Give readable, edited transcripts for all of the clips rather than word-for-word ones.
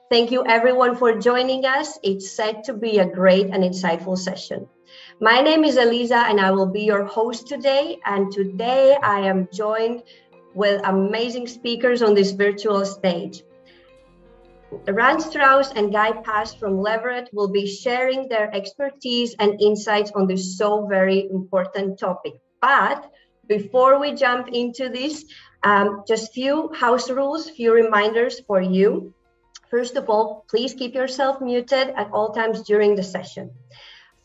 Thank you everyone for joining us. It's set to be a great and insightful session. My name is Eliza and I will be your host today. And today I am joined with amazing speakers on this virtual stage. Ran Strauss and Guy Paz from Leverate will be sharing their expertise and insights on this so very important topic. But before we jump into this, just few house rules, few reminders for you. First of all, please keep yourself muted at all times during the session.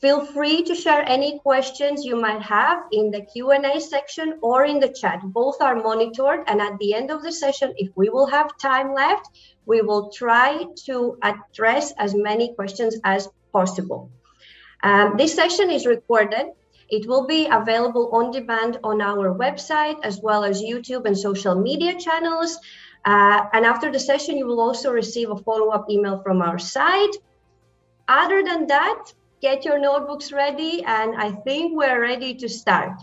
Feel free to share any questions you might have in the Q&A section or in the chat. Both are monitored, and at the end of the session, if we will have time left, we will try to address as many questions as possible. This session is recorded. It will be available on demand on our website, as well as YouTube and social media channels. And after the session, you will also receive a follow-up email from our site. Other than that, get your notebooks ready, and I think we're ready to start.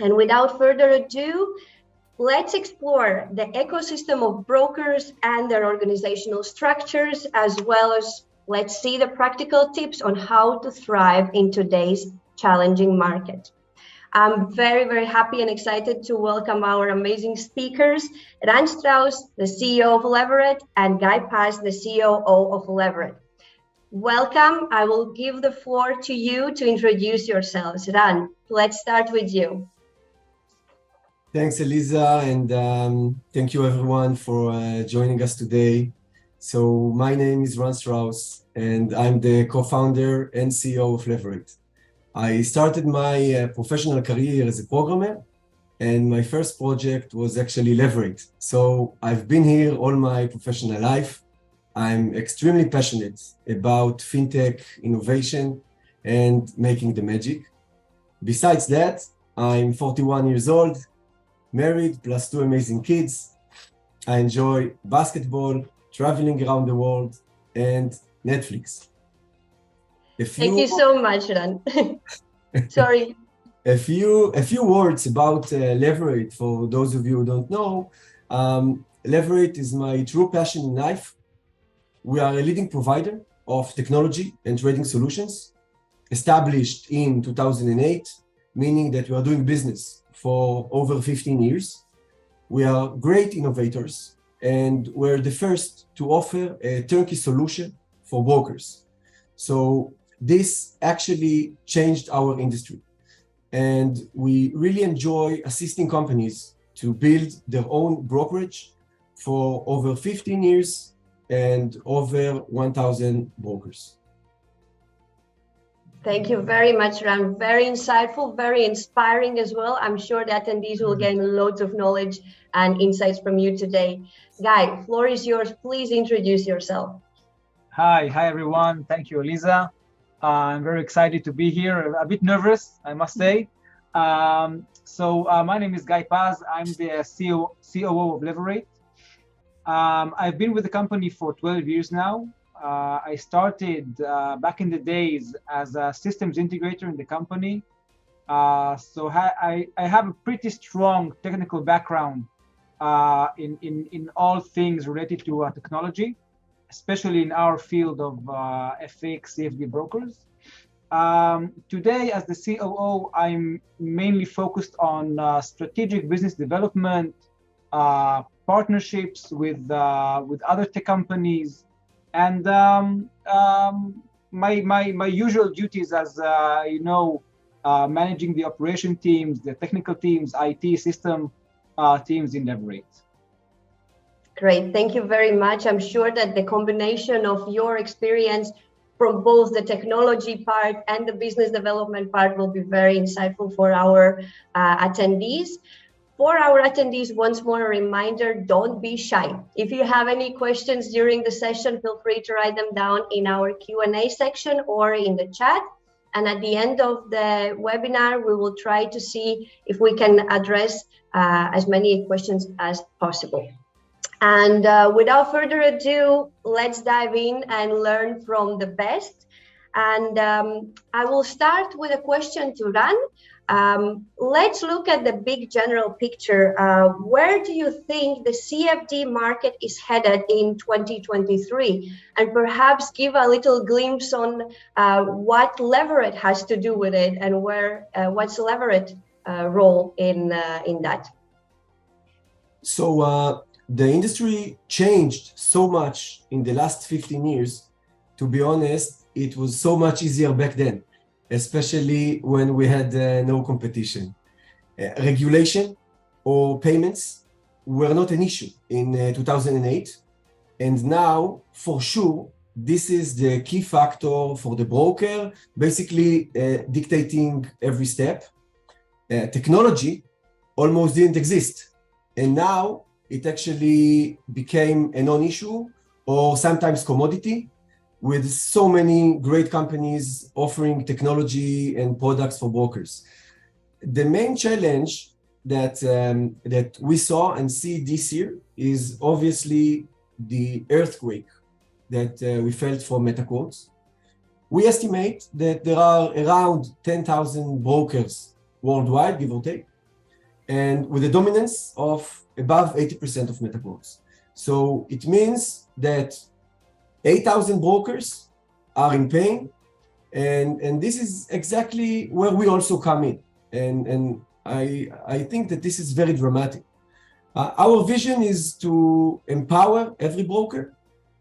And without further ado, let's explore the ecosystem of brokers and their organizational structures, as well as let's see the practical tips on how to thrive in today's challenging market. I'm very, very happy and excited to welcome our amazing speakers, Ran Strauss, the CEO of Leverate, and Guy Paz, the COO of Leverate. Welcome. I will give the floor to you to introduce yourselves. Ran, let's start with you. Thanks, Eliza, and thank you everyone for joining us today. So my name is Ran Strauss, and I'm the co-founder and CEO of Leverate. I started my professional career as a programmer, and my first project was actually Leverate. So I've been here all my professional life. I'm extremely passionate about fintech, innovation, and making the magic. Besides that, I'm 41 years old, married, plus 2 amazing kids. I enjoy basketball, traveling around the world, and Netflix. Thank you so much, Ran. Sorry. A few words about Leverate for those of you who don't know. Leverate is my true passion in life. We are a leading provider of technology and trading solutions, established in 2008, meaning that we are doing business for over 15 years. We are great innovators, and we're the first to offer a turnkey solution for brokers. So this actually changed our industry, and we really enjoy assisting companies to build their own brokerage for over 15 years and over 1,000 brokers. Thank you very much, Ran. Very insightful, very inspiring as well. I'm sure the attendees will gain loads of knowledge and insights from you today. Guy, floor is yours. Please introduce yourself. Hi everyone. Thank you, Eliza. I'm very excited to be here. A bit nervous, I must say. My name is Guy Paz. I'm the COO of Leverate. I've been with the company for 12 years now. I started back in the days as a systems integrator in the company. I have a pretty strong technical background in all things related to technology, especially in our field of FX, CFD brokers. Today, as the COO, I'm mainly focused on strategic business development, partnerships with other tech companies, and my usual duties as managing the operation teams, the technical teams, IT system teams in Leverate. Great, thank you very much. I'm sure that the combination of your experience from both the technology part and the business development part will be very insightful for our attendees. For our attendees, once more a reminder, don't be shy. If you have any questions during the session, feel free to write them down in our Q&A section or in the chat. And at the end of the webinar, we will try to see if we can address as many questions as possible. And without further ado, let's dive in and learn from the best. And I will start with a question to Ran. Let's look at the big general picture. Where do you think the CFD market is headed in 2023? And perhaps give a little glimpse on what Leverate has to do with it, and what's Leverate role in that? So the industry changed so much in the last 15 years. To be honest, it was so much easier back then, especially when we had no competition. Regulation or payments were not an issue in 2008. And now, for sure, this is the key factor for the broker, basically dictating every step. Technology almost didn't exist. And now it actually became a non-issue or sometimes commodity, with so many great companies offering technology and products for brokers. The main challenge that we saw and see this year is obviously the earthquake that we felt from MetaQuotes. We estimate that there are around 10,000 brokers worldwide, give or take, and with a dominance of above 80% of MetaQuotes. So it means that 8,000 brokers are in pain, and this is exactly where we also come in. And I think that this is very dramatic. Our vision is to empower every broker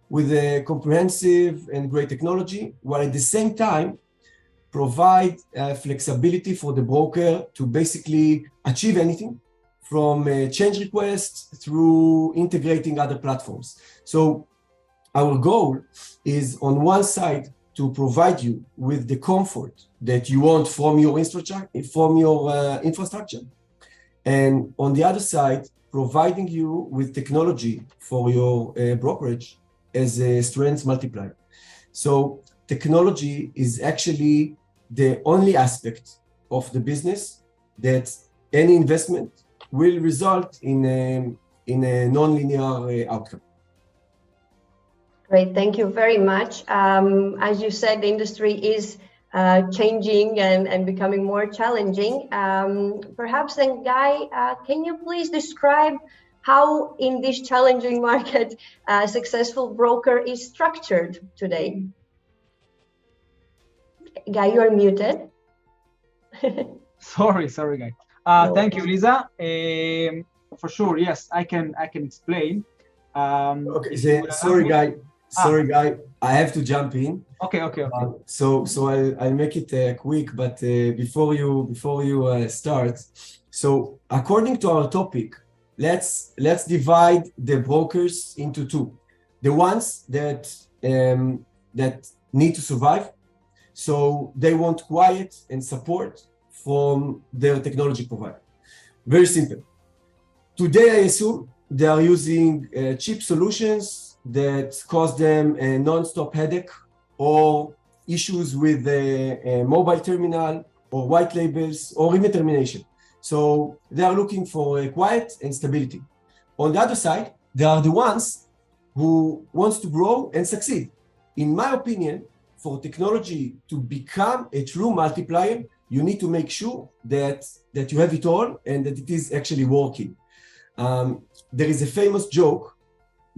with a comprehensive and great technology, while at the same time provide flexibility for the broker to basically achieve anything, from change requests through integrating other platforms. So our goal is, on one side, to provide you with the comfort that you want from your infrastructure, and on the other side, providing you with technology for your brokerage as a strength multiplier. So technology is actually the only aspect of the business that any investment will result in a non-linear outcome. Great, thank you very much. As you said, the industry is changing and becoming more challenging. Perhaps then, Guy, can you please describe how in this challenging market a successful broker is structured today? Guy, you are muted. Sorry, Guy. Thank you, Lisa. For sure, yes, I can explain. Okay, sorry, Guy. Sorry, Guy. I have to jump in. Okay. So I'll make it quick. But before you start, so according to our topic, let's divide the brokers into two: the ones that need to survive, so they want quiet and support from their technology provider. Very simple. Today, I assume they are using cheap solutions that cause them a non-stop headache, or issues with the mobile terminal, or white labels, or even termination. So they are looking for quiet and stability. On the other side, they are the ones who wants to grow and succeed. In my opinion, for technology to become a true multiplier, you need to make sure that you have it all and that it is actually working. There is a famous joke,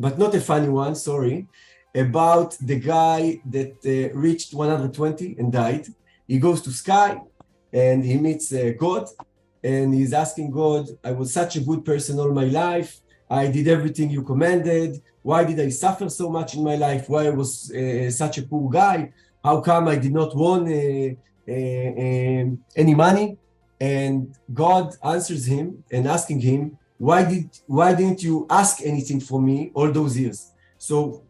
but not a funny one, sorry, about the guy that reached 120 and died. He goes to sky and he meets God, and he's asking God, I was such a good person all my life. I did everything you commanded. Why did I suffer so much in my life? Why I was such a poor guy? How come I did not want any money? And God answers him and asking him, why didn't you ask anything from me all those years? So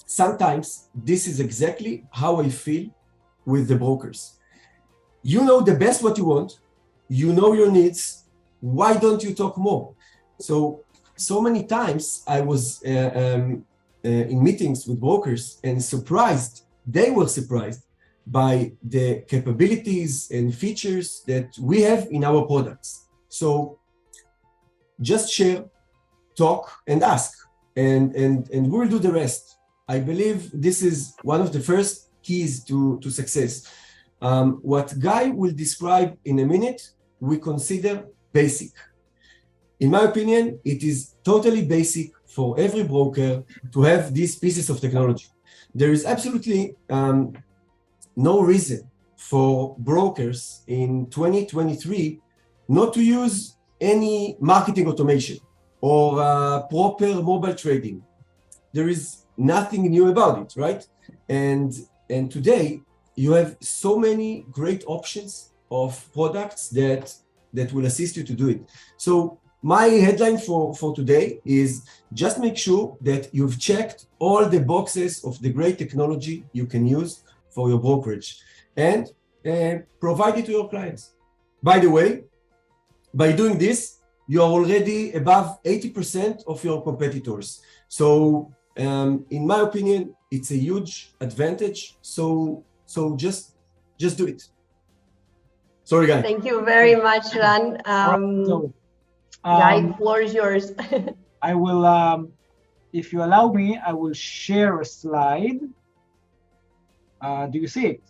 sometimes this is exactly how I feel with the brokers. You know the best what you want, you know your needs, why don't you talk more? So many times I was in meetings with brokers and they were surprised by the capabilities and features that we have in our products. So just share, talk, and ask, and we'll do the rest. I believe this is one of the first keys to success. What Guy will describe in a minute, we consider basic. In my opinion, it is totally basic for every broker to have these pieces of technology. There is absolutely no reason for brokers in 2023 not to use any marketing automation or proper mobile trading. There is nothing new about it, right? And today you have so many great options of products that will assist you to do it. So my headline for today is just make sure that you've checked all the boxes of the great technology you can use for your brokerage and provide it to your clients. By the way, by doing this, you are already above 80% of your competitors. So in my opinion, it's a huge advantage. So just do it. Sorry, Guy. Thank you very much, Ran. Guy, floor is yours. I will, if you allow me, I will share a slide. Do you see it?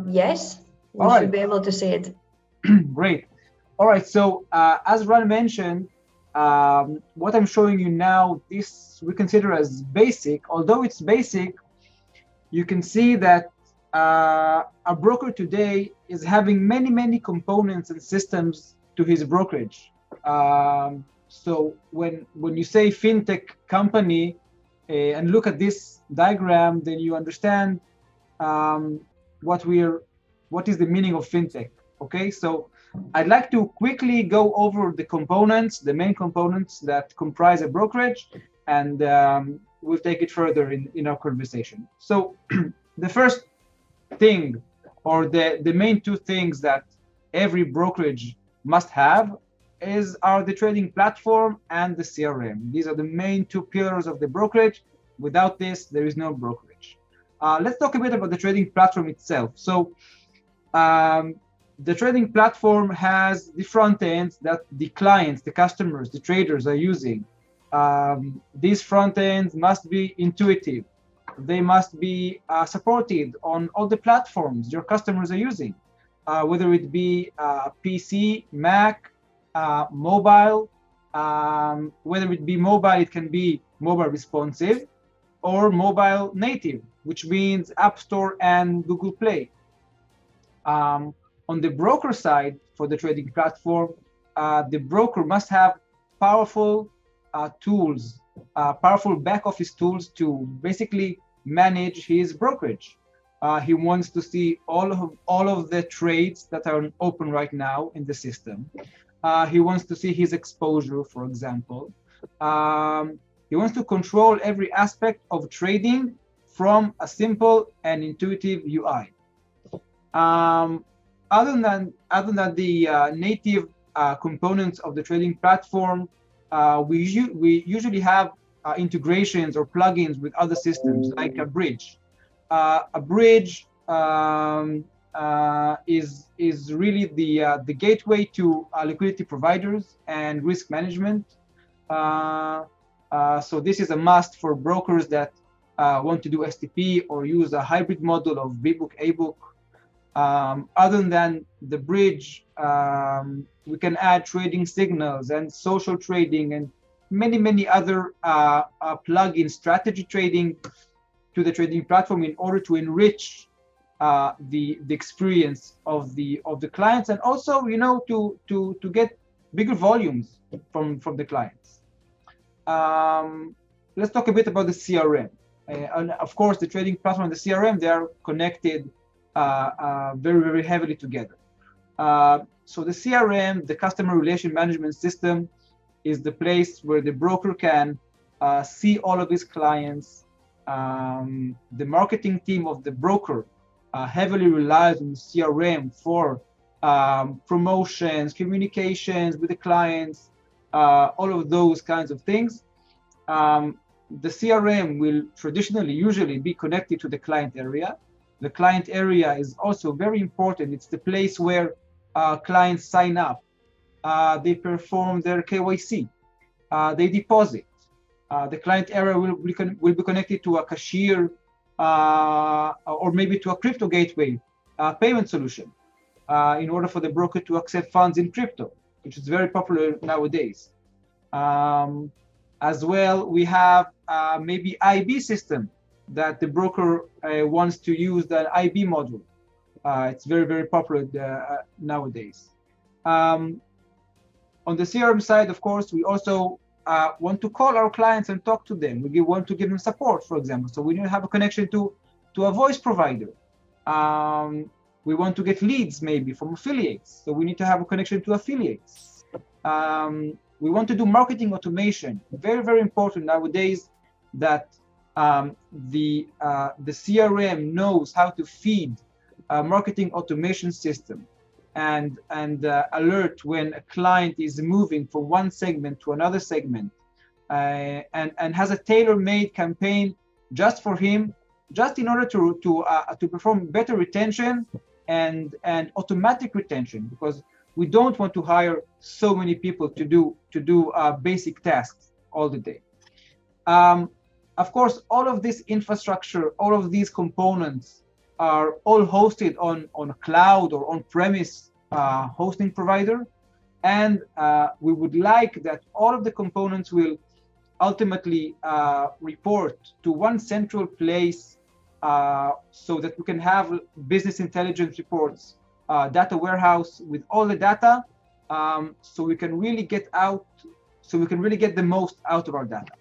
Yes, we should be able to see it. Great. All right. So as Ran mentioned, what I'm showing you now, this we consider as basic. Although it's basic, you can see that a broker today is having many components and systems to his brokerage. So when you say fintech company and look at this diagram, then you understand what is the meaning of fintech. Okay, so I'd like to quickly go over the components, the main components that comprise a brokerage, and we'll take it further in our conversation. So the first thing, or the main two things that every brokerage must have are the trading platform and the CRM. These are the main two pillars of the brokerage. Without this, there is no brokerage. Let's talk a bit about the trading platform itself. So the trading platform has the front ends that the clients, the customers, the traders are using. These front ends must be intuitive. They must be supported on all the platforms your customers are using, whether it be PC, Mac, mobile. Whether it be mobile, it can be mobile responsive or mobile native, which means App Store and Google Play. On the broker side, for the trading platform, the broker must have powerful tools, powerful back office tools to basically manage his brokerage. He wants to see all of the trades that are open right now in the system. He wants to see his exposure, for example. He wants to control every aspect of trading from a simple and intuitive UI. Other than the native components of the trading platform, we usually have integrations or plugins with other systems like a bridge. A bridge is really the gateway to liquidity providers and risk management. So this is a must for brokers that want to do STP or use a hybrid model of B-book, A-book. Other than the bridge, we can add trading signals and social trading and many other plugin strategy trading to the trading platform in order to enrich the experience of the clients, and also to get bigger volumes from the clients. Let's talk a bit about the CRM. And of course, the trading platform and the CRM, they are connected very heavily together. So the CRM, the customer relation management system, is the place where the broker can see all of his clients. The marketing team of the broker heavily relies on CRM for promotions, communications with the clients, all of those kinds of things. The CRM will usually be connected to the client area. The client area is also very important. It's the place where clients sign up. They perform their KYC. They deposit. The client area will be connected to a cashier or maybe to a crypto gateway payment solution in order for the broker to accept funds in crypto, which is very popular nowadays. As well, we have maybe IB system that the broker wants to use the IB module. It's very, very popular nowadays. On the CRM side, of course, we also want to call our clients and talk to them. We want to give them support, for example. So we need to have a connection to a voice provider. We want to get leads maybe from affiliates. So we need to have a connection to affiliates. We want to do marketing automation. Very, very important nowadays that the CRM knows how to feed a marketing automation system and alert when a client is moving from one segment to another segment, and has a tailor-made campaign just for him, just in order to perform better retention and automatic retention, because we don't want to hire so many people to do basic tasks all the day. Of course, all of this infrastructure, all of these components are all hosted on a cloud or on-premise hosting provider, and we would like that all of the components will ultimately report to one central place, so that we can have business intelligence reports, data warehouse with all the data, so we can really get the most out of our data.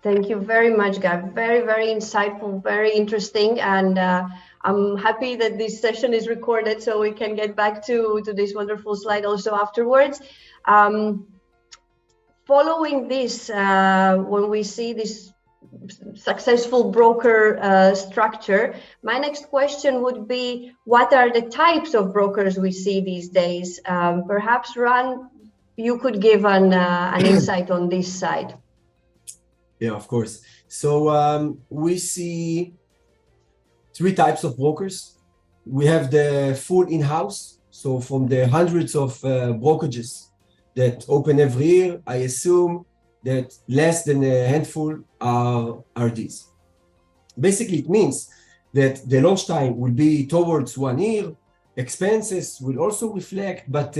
Thank you very much, Guy. Very, very insightful, very interesting. And I'm happy that this session is recorded so we can get back to this wonderful slide also afterwards. Following this, when we see this successful broker structure, my next question would be, what are the types of brokers we see these days? Perhaps, Ran, you could give an insight on this side. Yeah, of course. So we see three types of brokers. We have the full in-house. So from the hundreds of brokerages that open every year, I assume that less than a handful are RDs. Basically, it means that the launch time will be towards 1 year. Expenses will also reflect, but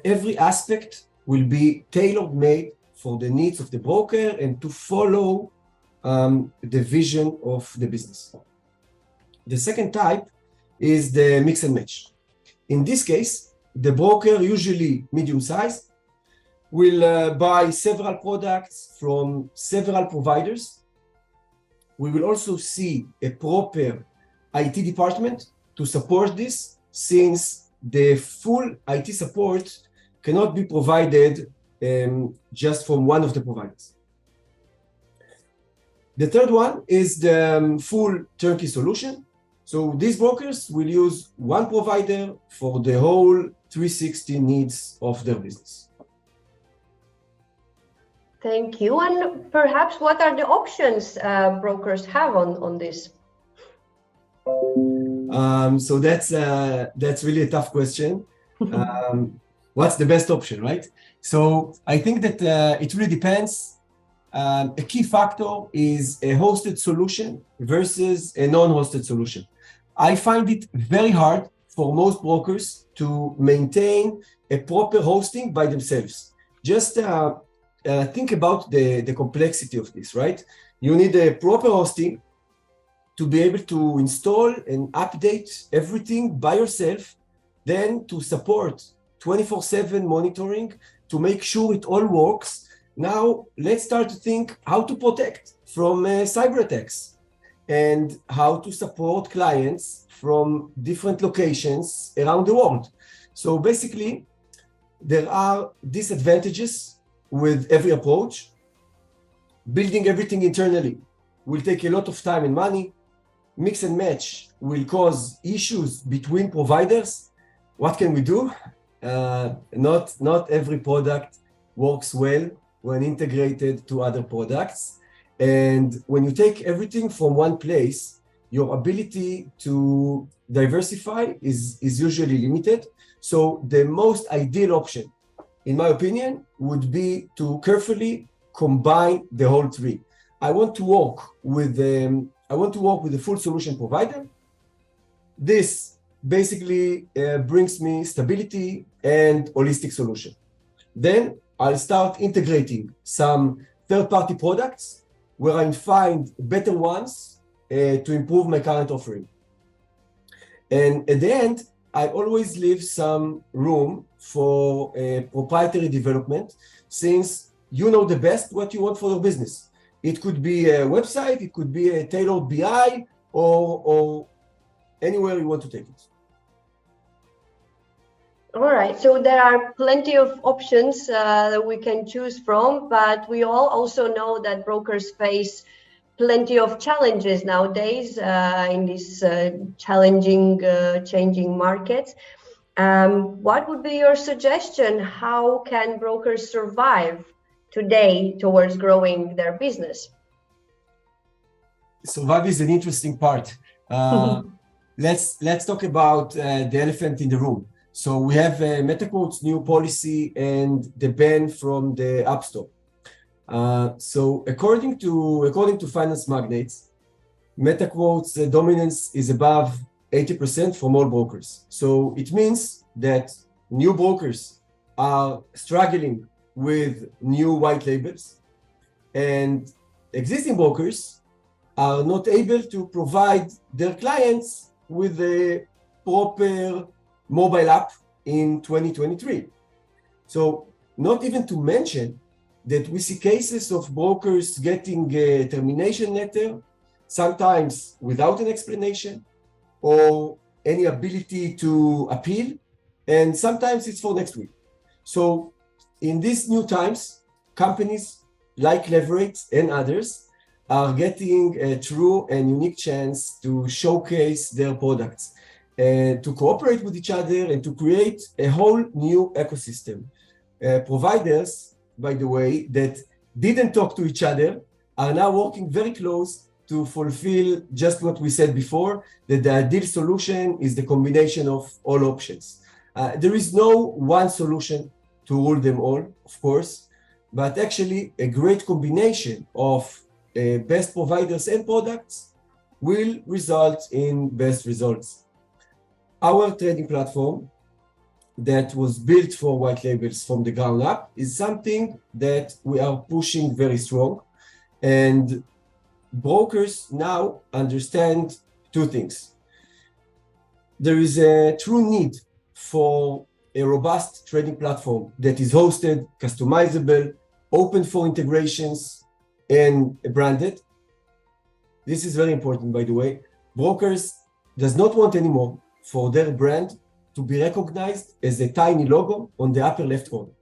every aspect will be tailor-made for the needs of the broker and to follow the vision of the business. The second type is the mix and match. In this case, the broker, usually medium-sized, will buy several products from several providers. We will also see a proper IT department to support this, since the full IT support cannot be provided just from one of the providers. The third one is the full turnkey solution. So these brokers will use one provider for the whole 360 needs of their business. Thank you. And perhaps what are the options brokers have on this? So that's really a tough question. What's the best option, right? So I think that it really depends. A key factor is a hosted solution versus a non-hosted solution. I find it very hard for most brokers to maintain a proper hosting by themselves. Just think about the complexity of this, right? You need a proper hosting to be able to install and update everything by yourself, then to support 24/7 monitoring to make sure it all works. Now, let's start to think how to protect from cyber attacks and how to support clients from different locations around the world. So basically, there are disadvantages with every approach. Building everything internally will take a lot of time and money. Mix and match will cause issues between providers. What can we do? Not every product works well when integrated to other products. And when you take everything from one place, your ability to diversify is usually limited. So the most ideal option, in my opinion, would be to carefully combine the whole three. I want to work with a full solution provider. This basically brings me stability and holistic solution. Then I'll start integrating some third-party products where I find better ones to improve my current offering. And at the end, I always leave some room for proprietary development, since you know the best what you want for your business. It could be a website, it could be a tailored BI, or anywhere you want to take it. All right, so there are plenty of options that we can choose from, but we all also know that brokers face plenty of challenges nowadays in this challenging, changing markets. What would be your suggestion? How can brokers survive today towards growing their business? Survive is an interesting part. Let's talk about the elephant in the room. So we have MetaQuote's new policy and the ban from the App Store. So according to Finance Magnates, MetaQuote's dominance is above 80% from all brokers. So it means that new brokers are struggling with new white labels, and existing brokers are not able to provide their clients with a proper mobile app in 2023. So not even to mention that we see cases of brokers getting a termination letter, sometimes without an explanation or any ability to appeal, and sometimes it's for next week. So in these new times, companies like Leverate and others are getting a true and unique chance to showcase their products, and to cooperate with each other and to create a whole new ecosystem. Providers, by the way, that didn't talk to each other are now working very close to fulfill just what we said before, that the ideal solution is the combination of all options. There is no one solution to rule them all, of course, but actually a great combination of best providers and products will result in best results. Our trading platform that was built for white labels from the ground up is something that we are pushing very strong. And brokers now understand two things. There is a true need for a robust trading platform that is hosted, customizable, open for integrations, and branded. This is very important, by the way. Brokers does not want anymore for their brand to be recognized as a tiny logo on the upper left corner.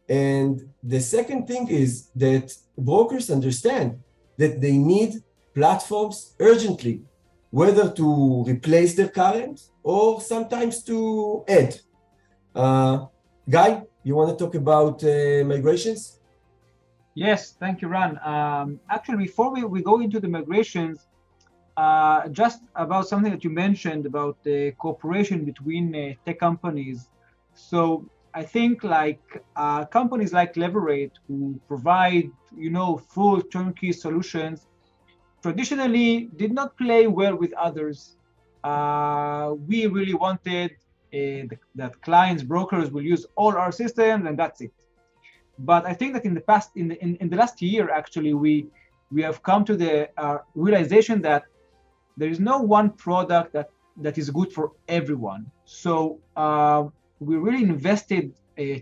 And the second thing is that brokers understand that they need platforms urgently, whether to replace their current or sometimes to add. Guy, you want to talk about migrations? Yes, thank you, Ran. Actually, before we go into the migrations, just about something that you mentioned about the cooperation between tech companies. So I think like companies like Leverate, who provide, full turnkey solutions, traditionally did not play well with others. We really wanted that clients, brokers will use all our systems and that's it. But I think that in the past, in the last year, actually, we have come to the realization that there is no one product that is good for everyone. So we really invested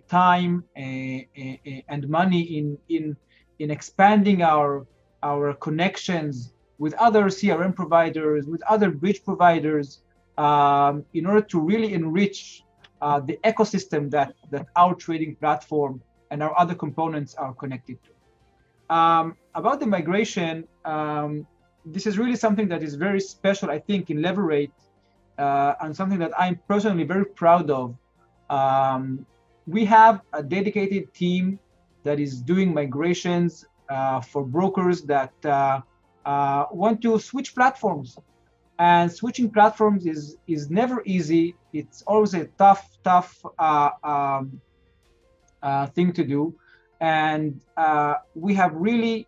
time and money in expanding our connections with other CRM providers, with other bridge providers, in order to really enrich the ecosystem that our trading platform and our other components are connected to. About the migration, this is really something that is very special, I think, in Leverate, and something that I'm personally very proud of. We have a dedicated team that is doing migrations for brokers that want to switch platforms. And switching platforms is never easy. It's always a tough thing to do. And we have really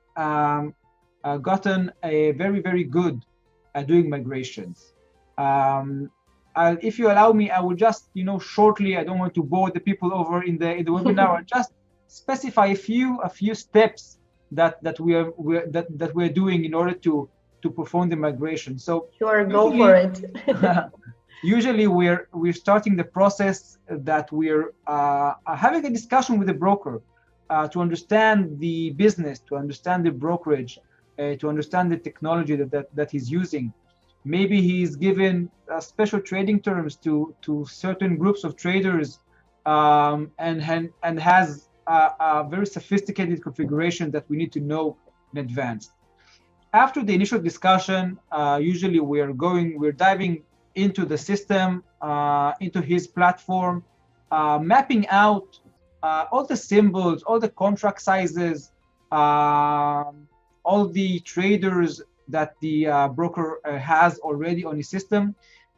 gotten a very good at doing migrations. If you allow me, I will just, shortly, I don't want to bore the people over in the webinar, I'll just specify a few steps that we're doing in order to perform the migration. So sure, go for it. Usually we're starting the process that we're having a discussion with the broker to understand the business, to understand the brokerage, to understand the technology that he's using. Maybe he's given special trading terms to certain groups of traders, and has a very sophisticated configuration that we need to know in advance. After the initial discussion, usually we're diving into the system, into his platform, mapping out all the symbols, all the contract sizes, all the traders that the broker has already on his system,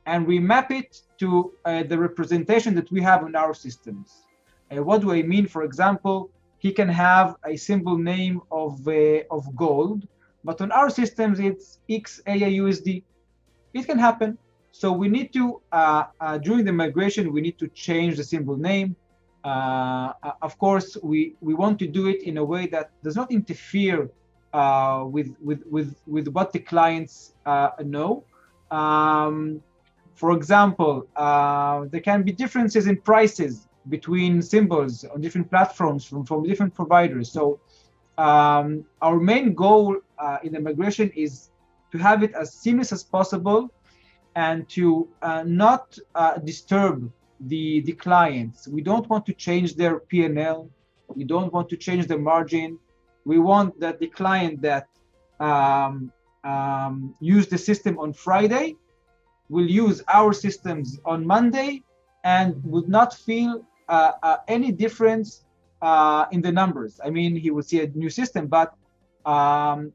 and we map it to the representation that we have in our systems. What do I mean? For example, he can have a symbol name of gold, but on our systems it's XAUSD. It can happen. So we need to, during the migration, we need to change the symbol name. Of course, we want to do it in a way that does not interfere with what the clients know. For example, there can be differences in prices between symbols on different platforms from different providers. So our main goal in the migration is to have it as seamless as possible and to not disturb the clients. We don't want to change their P&L. We don't want to change the margin. We want that the client that used the system on Friday will use our systems on Monday and would not feel any difference in the numbers. I mean, he will see a new system, but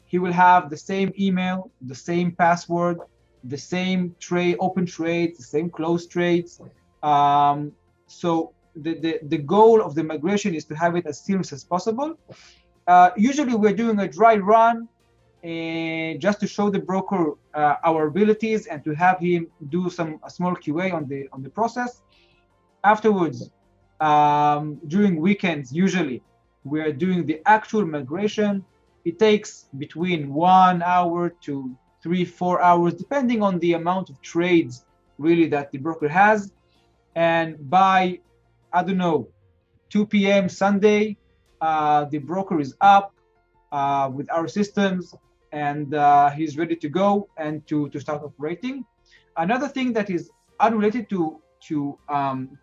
he will have the same email, the same password, the same open trades, the same closed trades. So the goal of the migration is to have it as seamless as possible. Usually we're doing a dry run just to show the broker our abilities and to have him do a small QA on the process. Afterwards, during weekends, usually we're doing the actual migration. It takes between 1 hour to 3-4 hours, depending on the amount of trades really that the broker has. And by, 2 p.m. Sunday, the broker is up with our systems, and he's ready to go and to start operating. Another thing that is unrelated to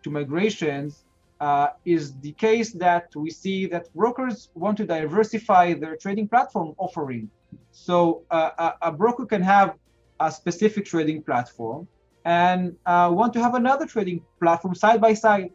migrations is the case that we see that brokers want to diversify their trading platform offering. So a broker can have a specific trading platform and want to have another trading platform side by side.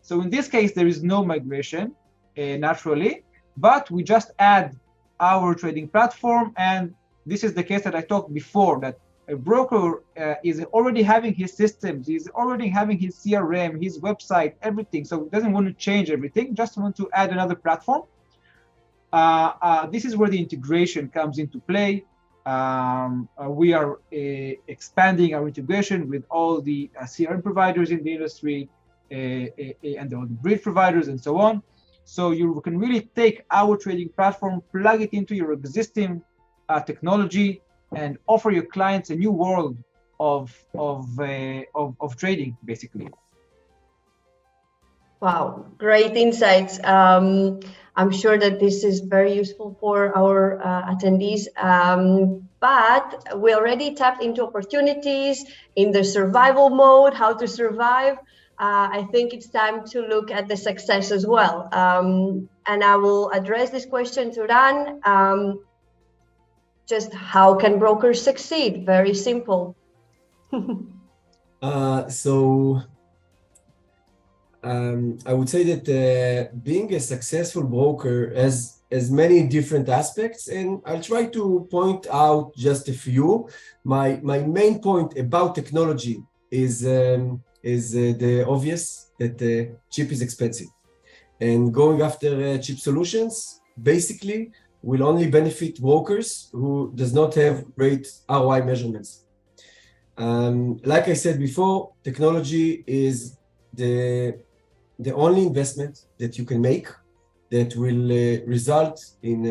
So in this case, there is no migration naturally, but we just add our trading platform. And this is the case that I talked before, that a broker is already having his systems, he's already having his CRM, his website, everything. So he doesn't want to change everything, just want to add another platform. This is where the integration comes into play. We are expanding our integration with all the CRM providers in the industry and all the bridge providers and so on. So you can really take our trading platform, plug it into your existing technology, and offer your clients a new world of trading, basically. Wow, great insights. I'm sure that this is very useful for our attendees, but we already tapped into opportunities in the survival mode, how to survive. I think it's time to look at the success as well. And I will address this question to Ran. Just how can brokers succeed? Very simple. I would say that being a successful broker has many different aspects, and I'll try to point out just a few. My main point about technology is the obvious, that cheap is expensive, and going after cheap solutions basically will only benefit brokers who does not have great ROI measurements. Like I said before, technology is the only investment that you can make that will result in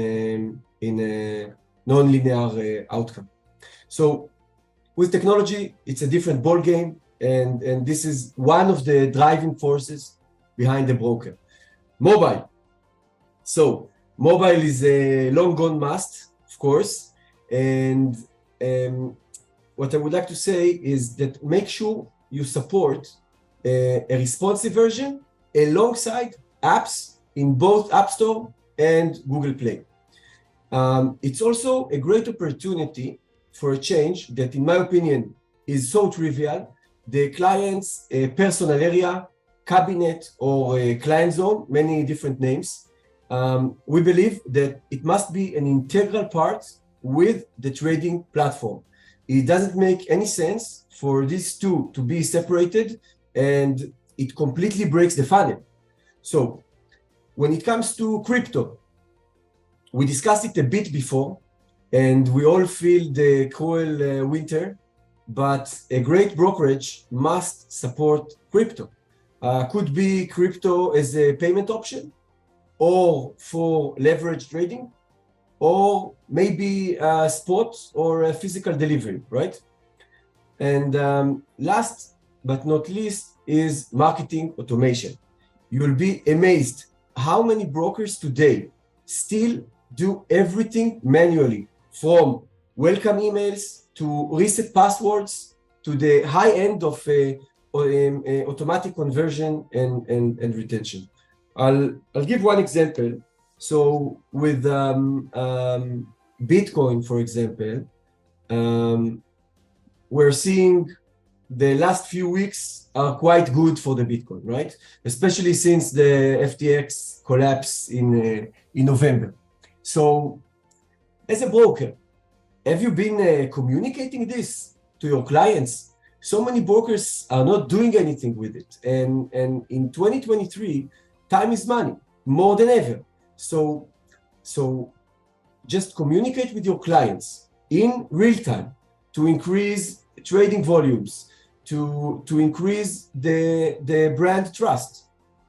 a non-linear outcome. So with technology, it's a different ball game, and this is one of the driving forces behind the broker. Mobile. So mobile is a long gone must, of course, and what I would like to say is that make sure you support a responsive version alongside apps in both App Store and Google Play. It's also a great opportunity for a change that, in my opinion, is so trivial. The client's personal area, cabinet, or client zone, many different names. We believe that it must be an integral part with the trading platform. It doesn't make any sense for these two to be separated, and it completely breaks the funnel. So when it comes to crypto, we discussed it a bit before, and we all feel the cruel winter, but a great brokerage must support crypto. Could be crypto as a payment option, or for leverage trading, or maybe spot or a physical delivery, right? And last but not least is marketing automation. You'll be amazed how many brokers today still do everything manually, from welcome emails to reset passwords to the high end of automatic conversion and retention. I'll give one example. So with Bitcoin, for example, we're seeing the last few weeks are quite good for the Bitcoin, right? Especially since the FTX collapse in November. So as a broker, have you been communicating this to your clients? So many brokers are not doing anything with it. And in 2023, time is money, more than ever. So just communicate with your clients in real time to increase trading volumes, to increase the brand trust,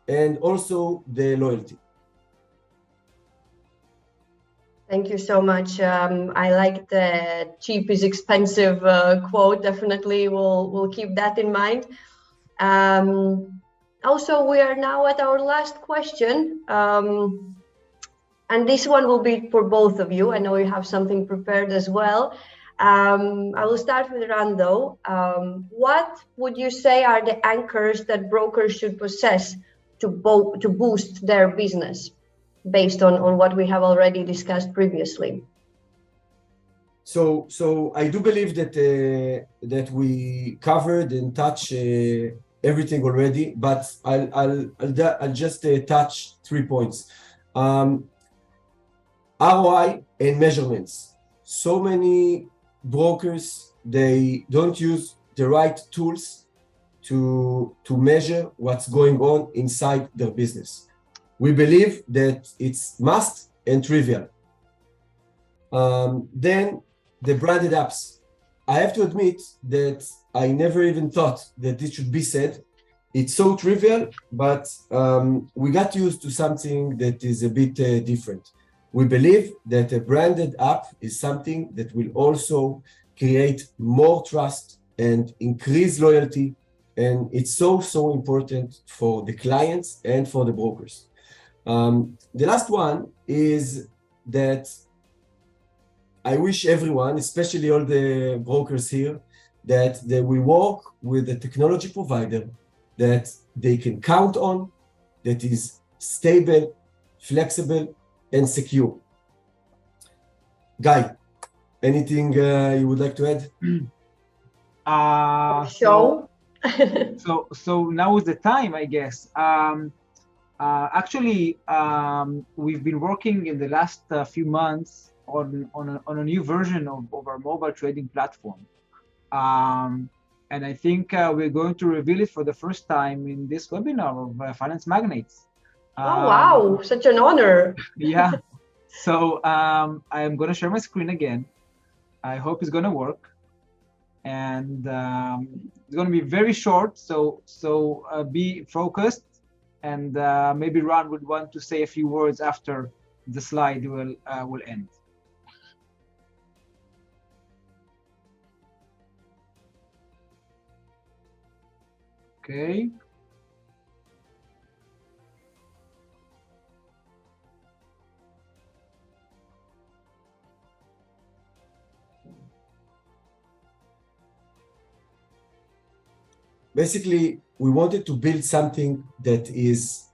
and also the loyalty. Thank you so much. I like the cheap is expensive quote. Definitely we'll keep that in mind. Also, we are now at our last question. And this one will be for both of you. I know you have something prepared as well. I will start with Ran though. What would you say are the anchors that brokers should possess to boost their business, based on what we have already discussed previously? So I do believe that we covered and touched everything already, but I'll just touch 3 points. ROI and measurements. So many brokers, they don't use the right tools to measure what's going on inside their business. We believe that it's must and trivial. Then the branded apps. I have to admit that I never even thought that this should be said. It's so trivial, but we got used to something that is a bit different. We believe that a branded app is something that will also create more trust and increase loyalty. And it's so important for the clients and for the brokers. The last one is that I wish everyone, especially all the brokers here, that they will work with a technology provider that they can count on, that is stable, flexible, and secure. Guy, anything you would like to add? So now is the time, I guess. Actually, we've been working in the last few months on a new version of our mobile trading platform. And I think we're going to reveal it for the first time in this webinar of Finance Magnates. Oh, wow, such an honor. Yeah. So I am going to share my screen again. I hope it's going to work. And it's going to be very short, so be focused. And maybe Ran would want to say a few words after the slide will end. Okay. Basically, we wanted to build something that is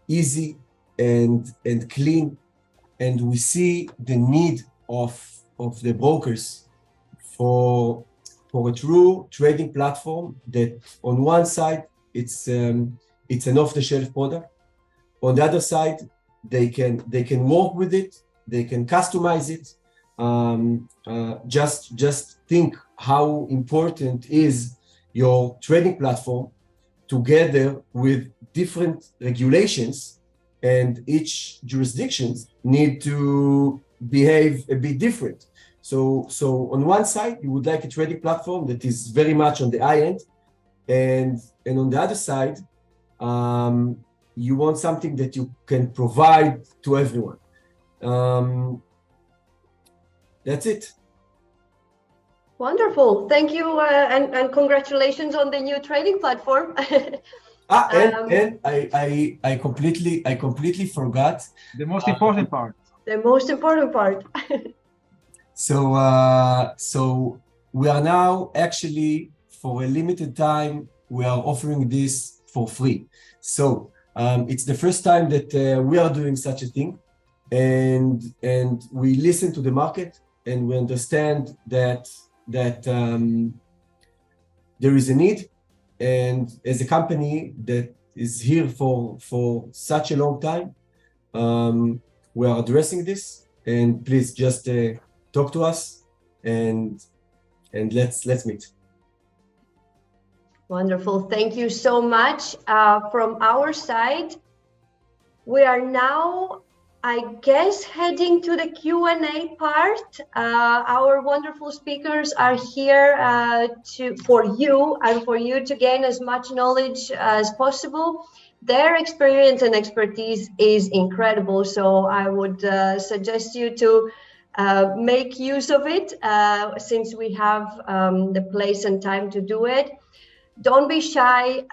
easy and clean, and we see the need of the brokers for a true trading platform that on one side it's an off-the-shelf product, on the other side they can work with it, they can customize it. Just think how important is your trading platform together with different regulations, and each jurisdictions need to behave a bit different. So on one side, you would like a trading platform that is very much on the high end, and on the other side, you want something that you can provide to everyone. That's it. Wonderful. Thank you, and congratulations on the new trading platform. And I completely forgot the most important part. The most important part. So we are now actually, for a limited time, we are offering this for free. So it's the first time that we are doing such a thing, and we listen to the market, and we understand that there is a need, and as a company that is here for such a long time, we are addressing this. And please just talk to us, and let's meet. Wonderful. Thank you so much. From our side, we are now, I guess, heading to the Q&A part. Our wonderful speakers are here for you to gain as much knowledge as possible. Their experience and expertise is incredible, so I would suggest you to make use of it since we have the place and time to do it. Don't be shy.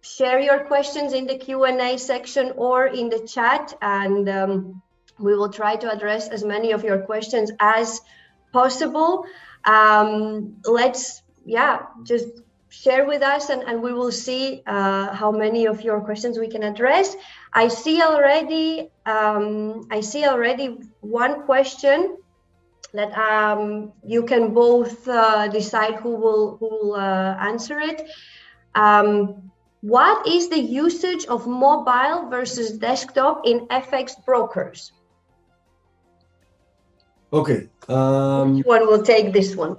Share your questions in the Q&A section or in the chat, and we will try to address as many of your questions as possible. Let's just share with us, and we will see how many of your questions we can address. I see already one question that you can both decide who will answer it. What is the usage of mobile versus desktop in FX brokers? Okay. Which one will take this one?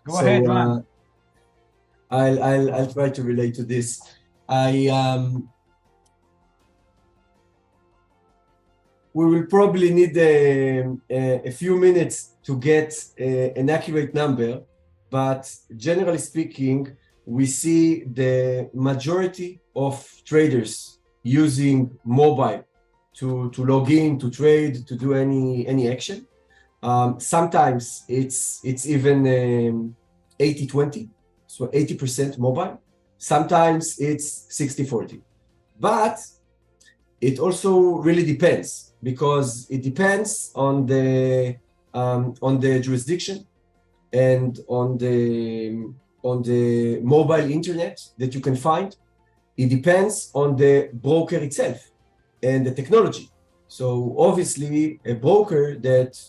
Go ahead, Ran. I'll try to relate to this. We will probably need a few minutes to get an accurate number, but generally speaking, we see the majority of traders using mobile to log in, to trade, to do any action. Sometimes it's even 80-20, so 80% mobile. Sometimes it's 60-40. But it also really depends, because it depends on the jurisdiction and on the mobile internet that you can find. It depends on the broker itself and the technology. So obviously, a broker that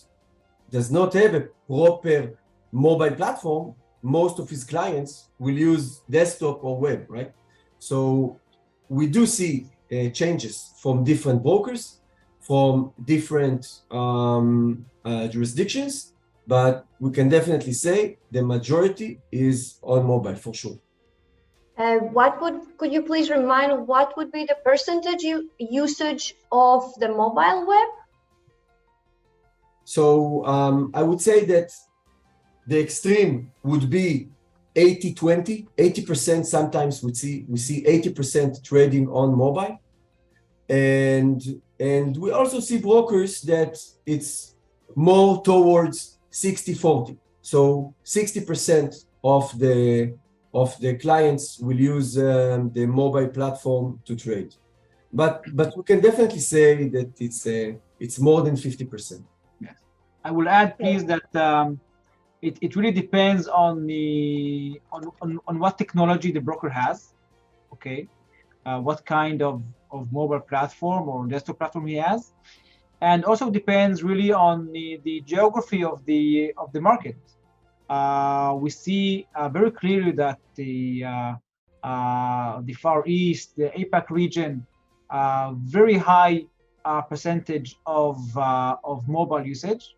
does not have a proper mobile platform, most of his clients will use desktop or web, right? So we do see changes from different brokers, from different jurisdictions, but we can definitely say the majority is on mobile for sure. Could you please remind what would be the percentage usage of the mobile web? So I would say that the extreme would be 80-20, 80% sometimes we see 80% trading on mobile. And we also see brokers that it's more towards 60-40. So 60% of the clients will use the mobile platform to trade. But we can definitely say that it's more than 50%. Yes. I will add, please, that it really depends on what technology the broker has. Okay, what kind of mobile platform or desktop platform he has, and also depends really on the geography of the market. We see very clearly that the Far East, the APAC region, very high percentage of mobile usage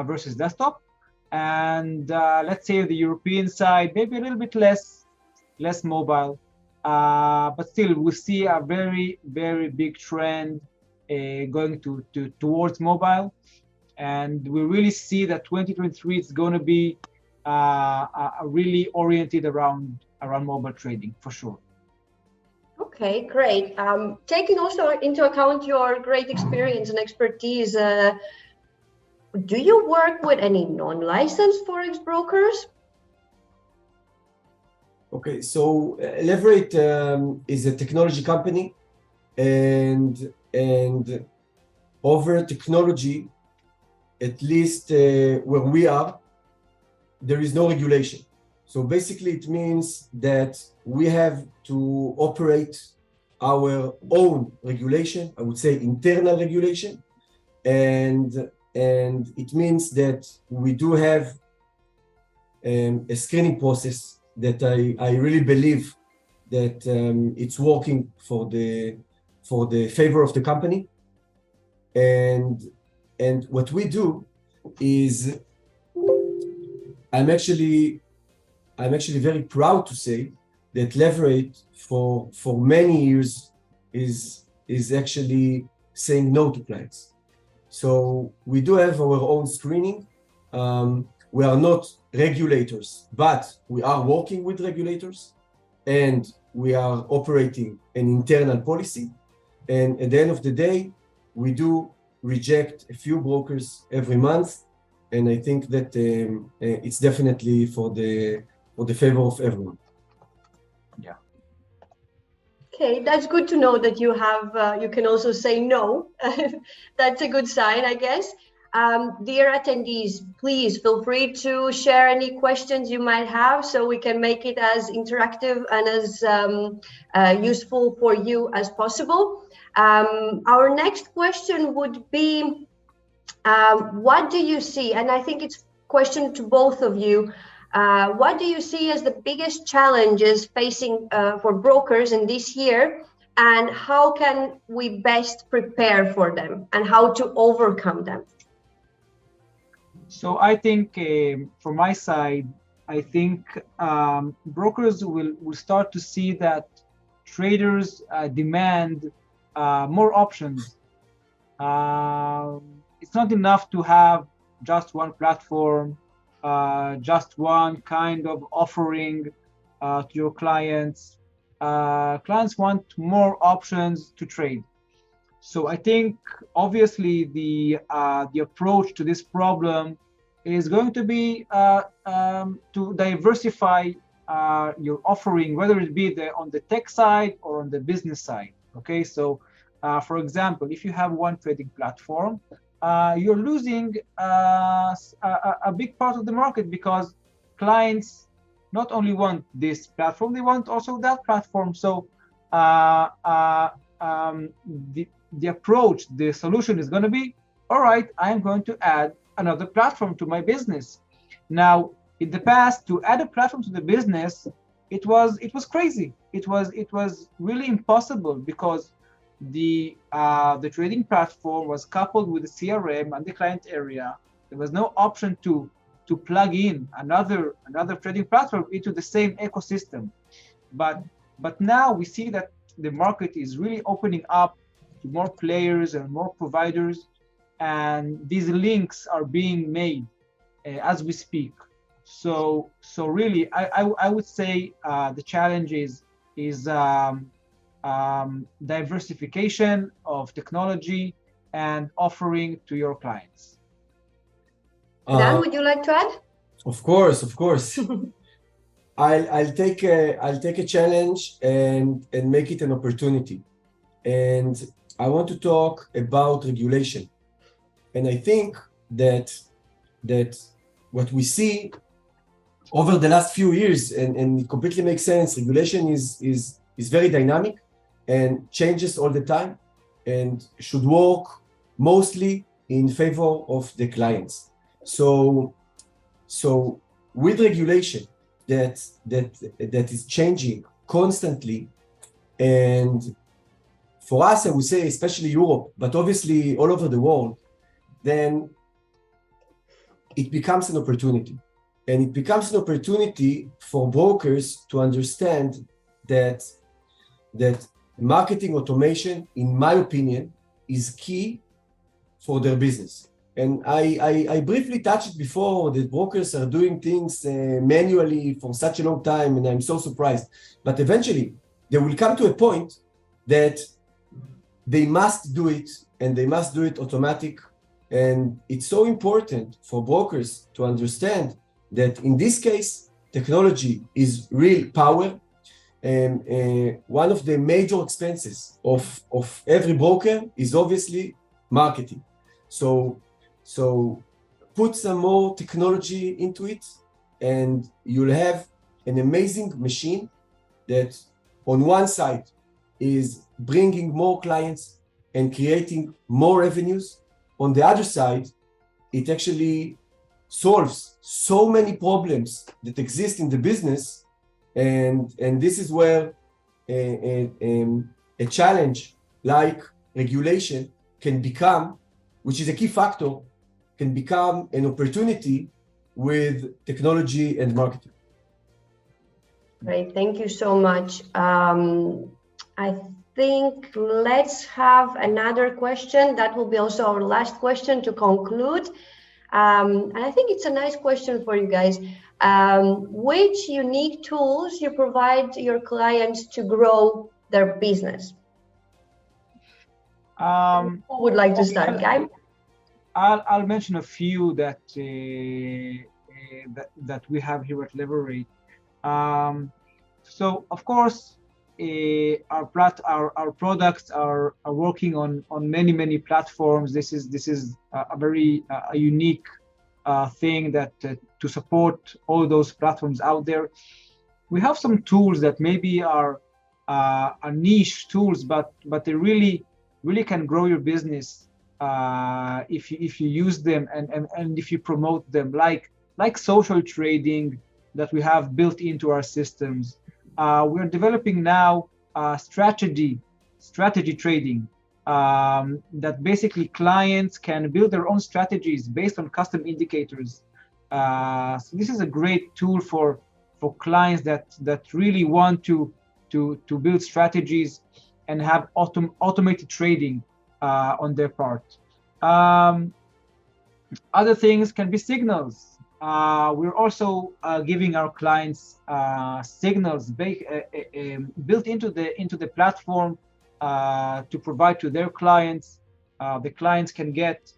versus desktop, and let's say the European side maybe a little bit less mobile, but still we see a very big trend going towards mobile, and we really see that 2023 is going to be really oriented around mobile trading for sure. Okay, great. Taking also into account your great experience and expertise, do you work with any non-licensed forex brokers? Okay, so Leverate is a technology company, and over technology, at least where we are, there is no regulation. So basically it means that we have to operate our own regulation, I would say internal regulation, and it means that we do have a screening process that I really believe that it's working for the favor of the company. And what we do is I'm actually very proud to say that Leverate for many years is actually saying no to clients. So we do have our own screening. We are not regulators, but we are working with regulators, and we are operating an internal policy. And at the end of the day, we do reject a few brokers every month. And I think that it's definitely for the favor of everyone. Yeah. Okay, that's good to know that you have. You can also say no. That's a good sign, I guess. Dear attendees, please feel free to share any questions you might have, so we can make it as interactive and as useful for you as possible. Our next question would be, what do you see? And I think it's a question to both of you. What do you see as the biggest challenges facing for brokers in this year, and how can we best prepare for them and how to overcome them? So I think from my side, I think brokers will start to see that traders demand more options. It's not enough to have just one platform, just one kind of offering to your clients. Clients want more options to trade. So I think obviously the approach to this problem is going to be to diversify your offering, whether it be on the tech side or on the business side. Okay, so for example, if you have one trading platform, you're losing a big part of the market, because clients not only want this platform, they want also that platform. So the approach, the solution is going to be, all right, I'm going to add another platform to my business. Now, in the past, to add a platform to the business, it was crazy. It was really impossible, because the trading platform was coupled with the CRM and the client area. There was no option to plug in another trading platform into the same ecosystem. But now we see that the market is really opening up to more players and more providers, and these links are being made as we speak. So really, I would say the challenge is diversification of technology and offering to your clients. Dan, would you like to add? Of course. I'll take a challenge and make it an opportunity. And I want to talk about regulation. And I think that what we see over the last few years, and it completely makes sense, regulation is very dynamic and changes all the time and should work mostly in favor of the clients. So with regulation that is changing constantly, and for us, I would say, especially Europe, but obviously all over the world, then it becomes an opportunity. And it becomes an opportunity for brokers to understand that marketing automation, in my opinion, is key for their business. And I briefly touched it before that brokers are doing things manually for such a long time, and I'm so surprised. But eventually, they will come to a point that they must do it, and they must do it automatic. And it's so important for brokers to understand that in this case, technology is real power. And one of the major expenses of every broker is obviously marketing. So put some more technology into it, and you'll have an amazing machine that on one side is bringing more clients and creating more revenues. On the other side, it actually solves so many problems that exist in the business, and this is where a challenge like regulation can become, which is a key factor, can become an opportunity with technology and marketing. Great, thank you so much. I think let's have another question. That will be also our last question to conclude. And I think it's a nice question for you guys. Which unique tools you provide your clients to grow their business? Who would like to start, Guy? I'll mention a few that we have here at Leverate. So of course, our products are working on many platforms. This is a very unique thing that to support all those platforms out there. We have some tools that maybe are niche tools, but they really can grow your business if you use them and if you promote them, like social trading that we have built into our systems. We're developing now strategy trading, that basically clients can build their own strategies based on custom indicators. So this is a great tool for clients that really want to build strategies and have automated trading on their part. Other things can be signals. We're also giving our clients signals built into the platform to provide to their clients. The clients can get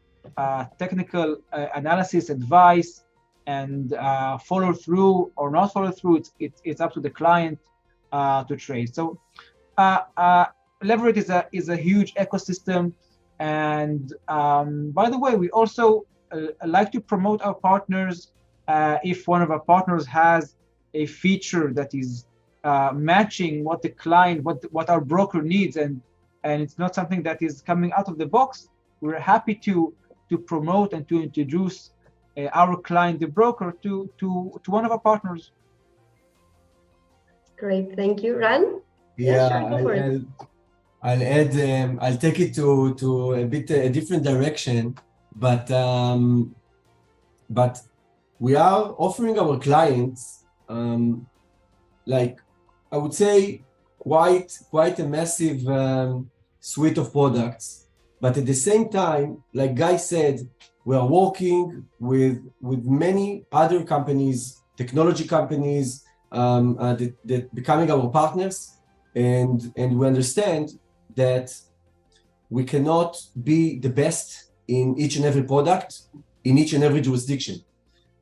technical analysis advice and follow through or not follow through. It's up to the client to trade. So Leverate is a huge ecosystem, and by the way, we also like to promote our partners. If one of our partners has a feature that is matching what the client, what our broker needs, and it's not something that is coming out of the box, we're happy to promote and to introduce our client, the broker, to one of our partners. Great, thank you, Ran. Yeah, sure, go for it. I'll add. I'll take it to a bit a different direction, but we are offering our clients like I would say, quite a massive suite of products. But at the same time, like Guy said, we are working with many other companies, technology companies, that becoming our partners, and we understand that we cannot be the best in each and every product, in each and every jurisdiction.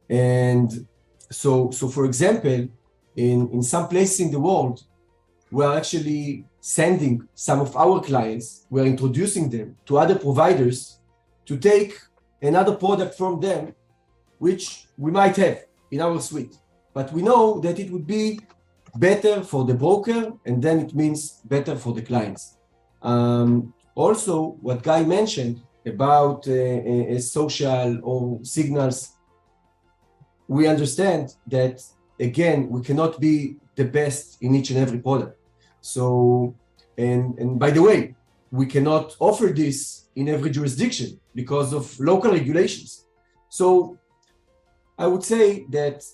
And so for example, in some places in the world, we are actually sending some of our clients, we're introducing them to other providers to take another product from them, which we might have in our suite. But we know that it would be better for the broker, and then it means better for the clients. Also, what Guy mentioned about social or signals, we understand that, again, we cannot be the best in each and every product. So, and by the way, we cannot offer this in every jurisdiction because of local regulations. So I would say that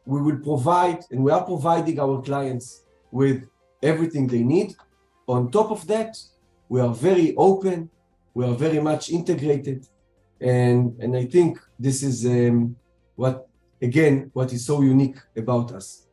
we will provide, and we are providing our clients with everything they need. On top of that, we are very open, we are very much integrated, and I think this is what is so unique about us.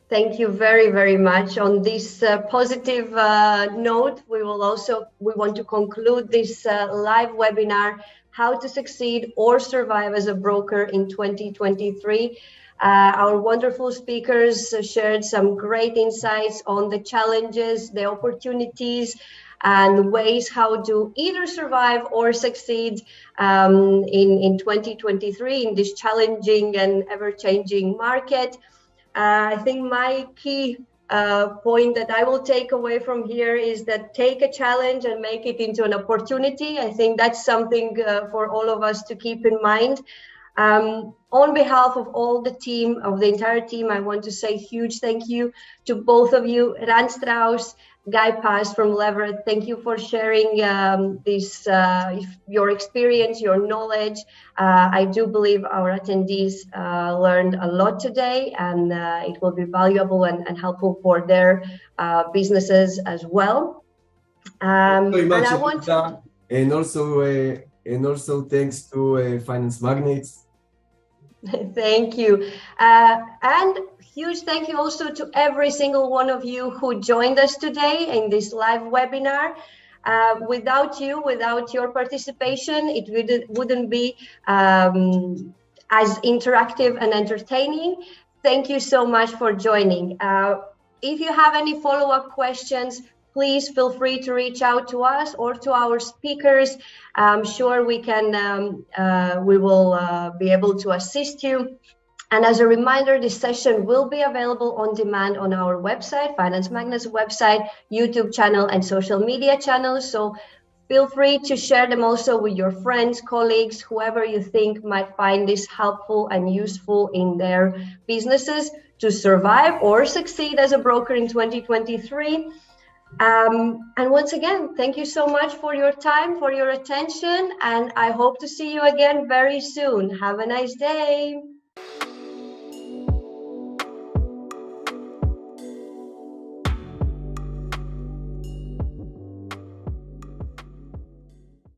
Thank you very, very much. On this positive note, we want to conclude this live webinar, How to Succeed or Survive as a Broker in 2023. Our wonderful speakers shared some great insights on the challenges, the opportunities, and ways how to either survive or succeed in 2023 in this challenging and ever-changing market. I think my key point that I will take away from here is that take a challenge and make it into an opportunity. I think that's something for all of us to keep in mind. On behalf of all the team, of the entire team, I want to say huge thank you to both of you, Ran Strauss, Guy Paz from Leverate. Thank you for sharing your experience, your knowledge. I do believe our attendees learned a lot today, and it will be valuable and helpful for their businesses as well. Very much, and also thanks to Finance Magnates. Thank you. And huge thank you also to every single one of you who joined us today in this live webinar. Without your participation, it wouldn't be as interactive and entertaining. Thank you so much for joining. If you have any follow-up questions, please feel free to reach out to us or to our speakers. I'm sure we will be able to assist you. And as a reminder, this session will be available on demand on our website, Finance Magnates website, YouTube channel, and social media channels. So feel free to share them also with your friends, colleagues, whoever you think might find this helpful and useful in their businesses to survive or succeed as a broker in 2023. And once again, thank you so much for your time, for your attention, and I hope to see you again very soon. Have a nice day.